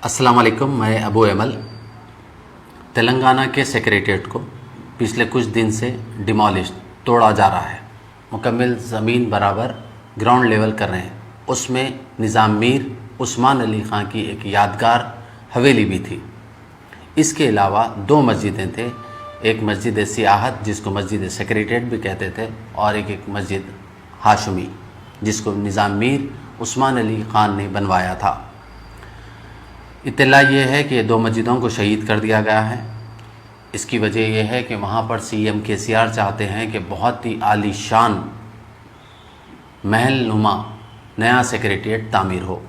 السلام علیکم، میں ابو ایمل تلنگانہ کے سیکریٹریٹ کو پچھلے کچھ دن سے ڈیمالش توڑا جا رہا ہے، مکمل زمین برابر گراؤنڈ لیول کر رہے ہیں۔ اس میں نظام میر عثمان علی خان کی ایک یادگار حویلی بھی تھی۔ اس کے علاوہ 2 مسجدیں تھے، ایک مسجد سیاحت جس کو مسجد سیکریٹریٹ بھی کہتے تھے، اور ایک مسجد ہاشمی جس کو نظام میر عثمان علی خان نے بنوایا تھا۔ اطلاع یہ ہے کہ 2 مسجدوں کو شہید کر دیا گیا ہے۔ اس کی وجہ یہ ہے کہ وہاں پر CM KCR چاہتے ہیں کہ بہت ہی عالی شان محل نما نیا سیکریٹریٹ تعمیر ہو۔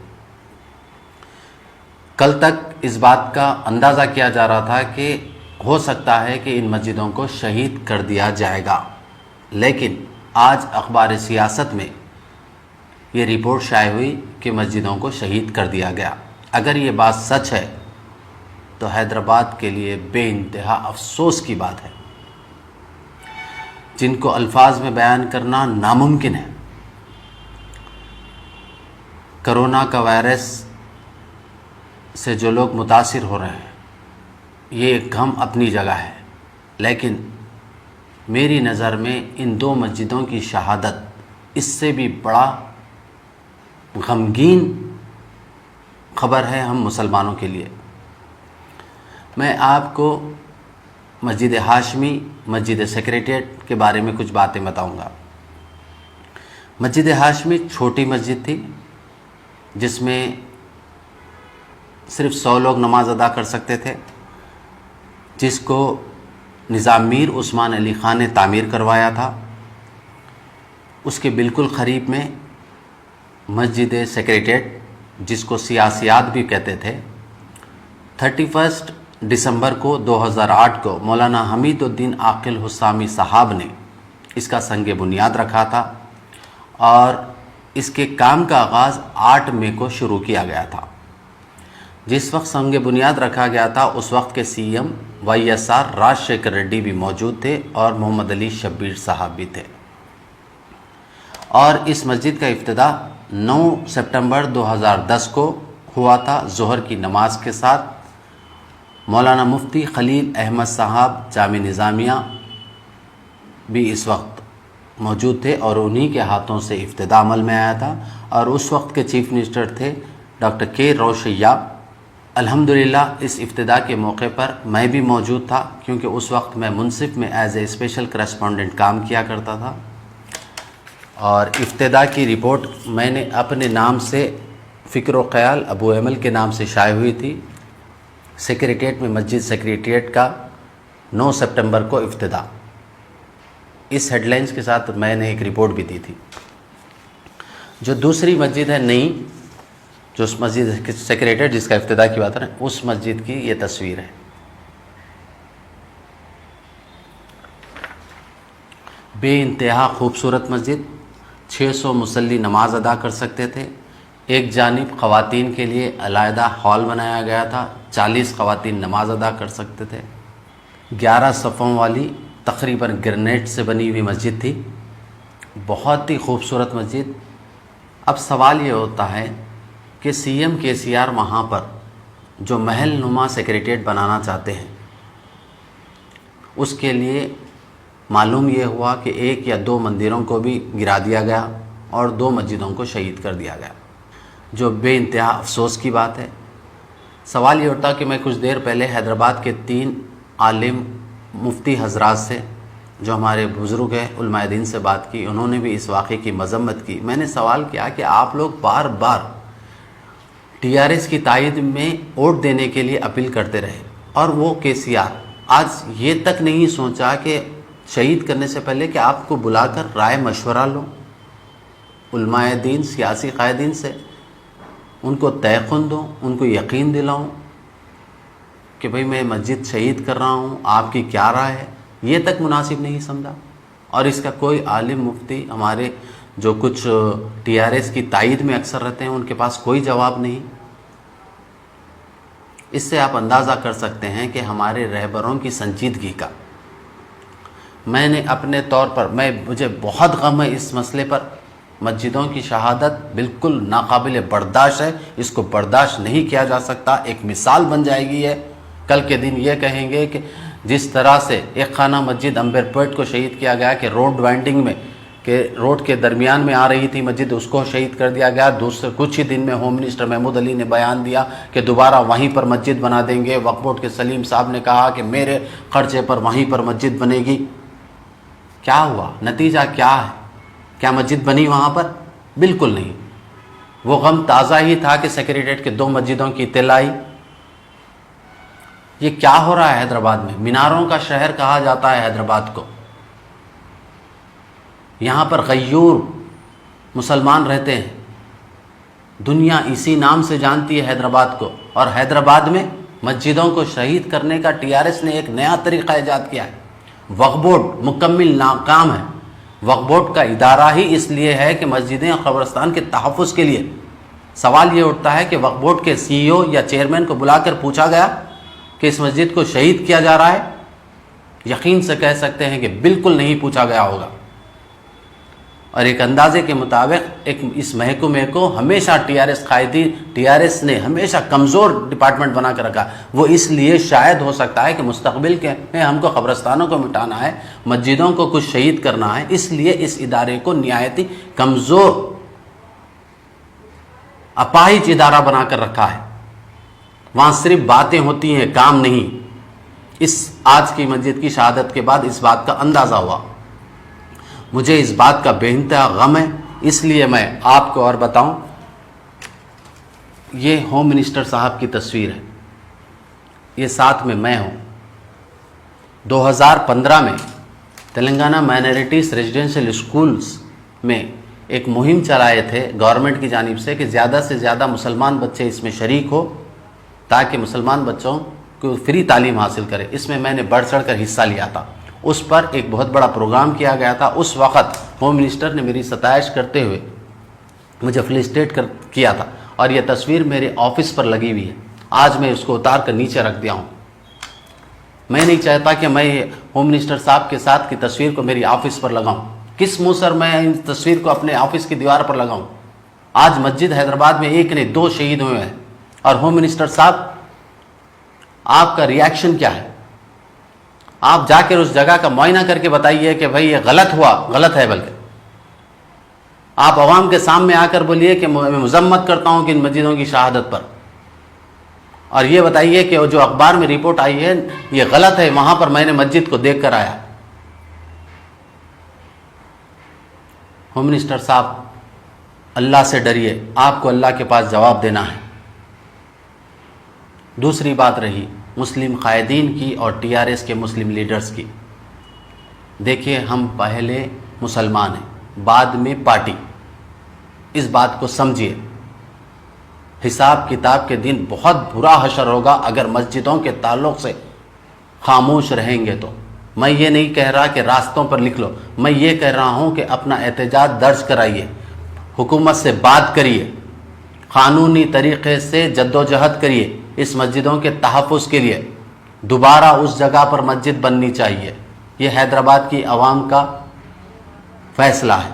کل تک اس بات کا اندازہ کیا جا رہا تھا کہ ہو سکتا ہے کہ ان مسجدوں کو شہید کر دیا جائے گا، لیکن آج اخبار سیاست میں یہ رپورٹ شائع ہوئی کہ مسجدوں کو شہید کر دیا گیا۔ اگر یہ بات سچ ہے تو حیدرآباد کے لیے بے انتہا افسوس کی بات ہے، جن کو الفاظ میں بیان کرنا ناممکن ہے۔ کرونا کا وائرس سے جو لوگ متاثر ہو رہے ہیں، یہ ایک غم اپنی جگہ ہے، لیکن میری نظر میں ان 2 مسجدوں کی شہادت اس سے بھی بڑا غمگین خبر ہے ہم مسلمانوں کے لیے۔ میں آپ کو مسجد ہاشمی، مسجد سیکریٹریٹ کے بارے میں کچھ باتیں بتاؤں گا۔ مسجد ہاشمی چھوٹی مسجد تھی جس میں صرف 100 لوگ نماز ادا کر سکتے تھے، جس کو نظام میر عثمان علی خان نے تعمیر کروایا تھا۔ اس کے بالکل قریب میں مسجد سیکریٹریٹ جس کو سیاسیات بھی کہتے تھے، 31 دسمبر کو 2008 کو مولانا حمید الدین عاقل حسامی صاحب نے اس کا سنگ بنیاد رکھا تھا، اور اس کے کام کا آغاز 8 مئی کو شروع کیا گیا تھا۔ جس وقت سنگ بنیاد رکھا گیا تھا اس وقت کے CM YSR راجشیکھر ریڈی بھی موجود تھے، اور محمد علی شبیر صاحب بھی تھے۔ اور اس مسجد کا افتتاح 9 سپٹمبر 2010 کو ہوا تھا ظہر کی نماز کے ساتھ۔ مولانا مفتی خلیل احمد صاحب جامع نظامیہ بھی اس وقت موجود تھے، اور انہی کے ہاتھوں سے افتتاح عمل میں آیا تھا، اور اس وقت کے چیف منسٹر تھے ڈاکٹر K روشیا۔ الحمدللہ اس افتتاح کے موقع پر میں بھی موجود تھا، کیونکہ اس وقت میں منصف میں ایز اے اسپیشل کرسپونڈنٹ کام کیا کرتا تھا، اور افتتاح کی رپورٹ میں نے اپنے نام سے فکر و خیال ابو ایمل کے نام سے شائع ہوئی تھی۔ سیکریٹریٹ میں مسجد سیکریٹریٹ کا 9 سپٹمبر کو افتتاح، اس ہیڈ لائنز کے ساتھ میں نے ایک رپورٹ بھی دی تھی۔ جو دوسری مسجد ہے نئی، جو اس مسجد سیکریٹریٹ جس کا افتتاح کی بات ہے، اس مسجد کی یہ تصویر ہے۔ بے انتہا خوبصورت مسجد، 600 مصلی نماز ادا کر سکتے تھے۔ ایک جانب خواتین کے لیے علیحدہ ہال بنایا گیا تھا، 40 خواتین نماز ادا کر سکتے تھے۔ 11 صفوں والی تقریباً گرینیٹ سے بنی ہوئی مسجد تھی، بہت ہی خوبصورت مسجد۔ اب سوال یہ ہوتا ہے کہ CM KCR وہاں پر جو محل نما سیکریٹریٹ بنانا چاہتے ہیں، اس کے لیے معلوم یہ ہوا کہ 1 یا 2 مندروں کو بھی گرا دیا گیا، اور 2 مسجدوں کو شہید کر دیا گیا، جو بے انتہا افسوس کی بات ہے۔ سوال یہ ہوتا کہ میں کچھ دیر پہلے حیدرآباد کے 3 عالم مفتی حضرات سے، جو ہمارے بزرگ ہیں، علماء دین سے بات کی، انہوں نے بھی اس واقعے کی مذمت کی۔ میں نے سوال کیا کہ آپ لوگ بار بار TRS کی تائید میں ووٹ دینے کے لیے اپیل کرتے رہے، اور وہ KCR آج یہ تک نہیں سوچا کہ شہید کرنے سے پہلے کہ آپ کو بلا کر رائے مشورہ لو علماء دین، سیاسی قائدین سے، ان کو تیقن دو، ان کو یقین دلاؤں کہ بھئی میں مسجد شہید کر رہا ہوں، آپ کی کیا رائے ہے؟ یہ تک مناسب نہیں سمجھا، اور اس کا کوئی عالم مفتی ہمارے جو کچھ TRS کی تائید میں اکثر رہتے ہیں، ان کے پاس کوئی جواب نہیں۔ اس سے آپ اندازہ کر سکتے ہیں کہ ہمارے رہبروں کی سنجیدگی کا۔ میں نے اپنے طور پر مجھے بہت غم ہے اس مسئلے پر مسجدوں کی شہادت بالکل ناقابل برداشت ہے، اس کو برداشت نہیں کیا جا سکتا، ایک مثال بن جائے گی ہے۔ کل کے دن یہ کہیں گے کہ جس طرح سے ایک خانہ مسجد امبیر پیٹ کو شہید کیا گیا کہ روڈ وائنڈنگ میں، کہ روڈ کے درمیان میں آ رہی تھی مسجد، اس کو شہید کر دیا گیا۔ دوسرے کچھ ہی دن میں ہوم منسٹر محمود علی نے بیان دیا کہ دوبارہ وہیں پر مسجد بنا دیں گے۔ وقف بورڈ کے سلیم صاحب نے کہا کہ میرے خرچے پر وہیں پر مسجد بنے گی۔ کیا ہوا؟ نتیجہ کیا ہے؟ کیا مسجد بنی وہاں پر؟ بالکل نہیں۔ وہ غم تازہ ہی تھا کہ سیکریٹریٹ کے 2 مسجدوں کی اطلاع آئی۔ یہ کیا ہو رہا ہے حیدرآباد میں؟ میناروں کا شہر کہا جاتا ہے حیدرآباد کو، یہاں پر غیور مسلمان رہتے ہیں، دنیا اسی نام سے جانتی ہے حیدرآباد کو، اور حیدرآباد میں مسجدوں کو شہید کرنے کا ٹی آر ایس نے ایک نیا طریقہ ایجاد کیا ہے۔ وقف بورڈ مکمل ناکام ہے۔ وقف بورڈ کا ادارہ ہی اس لیے ہے کہ مسجدیں اور قبرستان کے تحفظ کے لیے۔ سوال یہ اٹھتا ہے کہ وقف بورڈ کے سی ای او یا چیئرمین کو بلا کر پوچھا گیا کہ اس مسجد کو شہید کیا جا رہا ہے؟ یقین سے کہہ سکتے ہیں کہ بالکل نہیں پوچھا گیا ہوگا۔ اور ایک اندازے کے مطابق اس محکمے کو ہمیشہ ٹی آر ایس نے ہمیشہ کمزور ڈپارٹمنٹ بنا کر رکھا۔ وہ اس لیے شاید ہو سکتا ہے کہ مستقبل کے میں ہم کو قبرستانوں کو مٹانا ہے، مسجدوں کو کچھ شہید کرنا ہے، اس لیے اس ادارے کو نہایت ہی کمزور اپاہج ادارہ بنا کر رکھا ہے۔ وہاں صرف باتیں ہوتی ہیں، کام نہیں۔ اس آج کی مسجد کی شہادت کے بعد اس بات کا اندازہ ہوا۔ مجھے اس بات کا بے انتہا غم ہے، اس لیے میں آپ کو اور بتاؤں، یہ ہوم منسٹر صاحب کی تصویر ہے، یہ ساتھ میں ہوں۔ 2015 میں تلنگانہ مائنارٹیز ریزیڈینشل اسکولز میں ایک مہم چلائے تھے گورنمنٹ کی جانب سے کہ زیادہ سے زیادہ مسلمان بچے اس میں شریک ہو تاکہ مسلمان بچوں کو فری تعلیم حاصل کرے۔ اس میں نے بڑھ چڑھ کر حصہ لیا تھا۔ اس پر ایک بہت بڑا پروگرام کیا گیا تھا۔ اس وقت ہوم منسٹر نے میری ستائش کرتے ہوئے مجھے فیلسٹیٹ کیا تھا، اور یہ تصویر میرے آفس پر لگی ہوئی ہے۔ آج میں اس کو اتار کر نیچے رکھ دیا ہوں۔ میں نہیں چاہتا کہ میں ہوم منسٹر صاحب کے ساتھ کی تصویر کو میری آفس پر لگاؤں۔ کس منہ سے میں اس تصویر کو اپنے آفس کی دیوار پر لگاؤں؟ آج مسجد حیدرآباد میں ایک نہیں 2 شہید ہوئے ہیں، اور ہوم منسٹر صاحب آپ کا ریاکشن کیا ہے؟ آپ جا کر اس جگہ کا معائنہ کر کے بتائیے کہ بھائی یہ غلط ہوا، غلط ہے۔ بلکہ آپ عوام کے سامنے آ کر بولیے کہ میں مذمت کرتا ہوں کہ ان مسجدوں کی شہادت پر، اور یہ بتائیے کہ جو اخبار میں رپورٹ آئی ہے یہ غلط ہے، وہاں پر میں نے مسجد کو دیکھ کر آیا۔ ہوم منسٹر صاحب، اللہ سے ڈریے، آپ کو اللہ کے پاس جواب دینا ہے۔ دوسری بات رہی مسلم قائدین کی اور ٹی آر ایس کے مسلم لیڈرز کی۔ دیکھیے، ہم پہلے مسلمان ہیں، بعد میں پارٹی۔ اس بات کو سمجھیے، حساب کتاب کے دن بہت برا حشر ہوگا اگر مسجدوں کے تعلق سے خاموش رہیں گے تو۔ میں یہ نہیں کہہ رہا کہ راستوں پر لکھ لو، میں یہ کہہ رہا ہوں کہ اپنا احتجاج درج کرائیے، حکومت سے بات کریے، قانونی طریقے سے جدوجہد کریے اس مسجدوں کے تحفظ کے لیے۔ دوبارہ اس جگہ پر مسجد بننی چاہیے، یہ حیدرآباد کی عوام کا فیصلہ ہے۔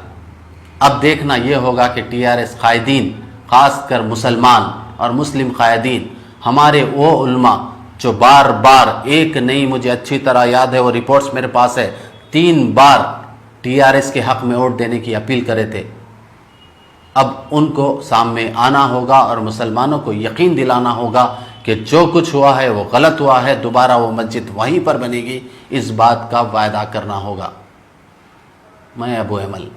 اب دیکھنا یہ ہوگا کہ ٹی آر ایس قائدین، خاص کر مسلمان اور مسلم قائدین، ہمارے وہ علماء جو بار بار، ایک نہیں، مجھے اچھی طرح یاد ہے، وہ رپورٹس میرے پاس ہے، 3 بار ٹی آر ایس کے حق میں ووٹ دینے کی اپیل کرے تھے۔ اب ان کو سامنے آنا ہوگا اور مسلمانوں کو یقین دلانا ہوگا کہ جو کچھ ہوا ہے وہ غلط ہوا ہے، دوبارہ وہ مسجد وہیں پر بنے گی، اس بات کا وعدہ کرنا ہوگا۔ میں ابو ایمل۔